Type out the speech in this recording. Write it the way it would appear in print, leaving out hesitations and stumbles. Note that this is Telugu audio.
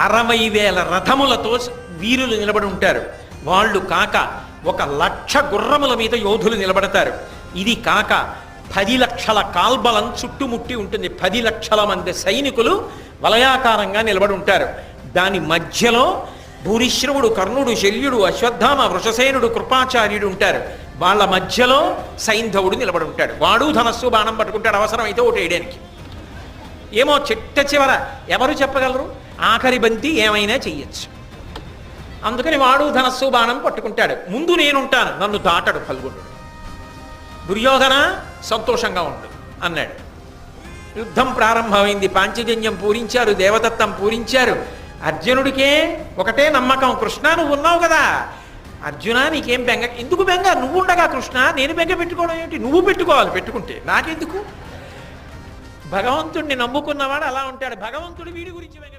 60,000 రథములతో వీరులు నిలబడి ఉంటారు. వాళ్ళు కాక 1,00,000 గుర్రముల మీద యోధులు నిలబడతారు. ఇది కాక 10 లక్షల కాల్బలం చుట్టుముట్టి ఉంటుంది. 10 లక్షల మంది సైనికులు వలయాకారంగా నిలబడి ఉంటారు. దాని మధ్యలో భూరిశ్రవుడు, కర్ణుడు, శల్యుడు, అశ్వత్థామ, వృషసేనుడు, కృపాచార్యుడు ఉంటారు. వాళ్ళ మధ్యలో సైంధవుడు నిలబడి ఉంటాడు. వాడు ధనస్సు బాణం పట్టుకుంటాడు, అవసరమైతే ఒకటి వేయడానికి. ఏమో చిట్ట చివర ఎవరు చెప్పగలరు? ఆఖరి బంతి ఏమైనా చెయ్యొచ్చు. అందుకని వాడు ధనస్సు బాణం పట్టుకుంటాడు. ముందు నేనుంటాను, నన్ను దాటడు ఫల్గుణుడు. దుర్యోధన సంతోషంగా ఉండు అన్నాడు. యుద్ధం ప్రారంభమైంది. పాంచజన్యం పూరించారు, దేవదత్తం పూరించారు. అర్జునుడికే ఒకటే నమ్మకం, కృష్ణ నువ్వు ఉన్నావు కదా, అర్జున నీకేం బెంగ, ఎందుకు బెంగ, నువ్వు ఉండగా కృష్ణ, నేను బెంగ పెట్టుకోవడం ఏంటి, నువ్వు పెట్టుకోవాలి, పెట్టుకుంటే నాకెందుకు. భగవంతుడిని నమ్ముకున్నవాడు అలా ఉంటాడు. భగవంతుడు వీడి గురించి బెంగ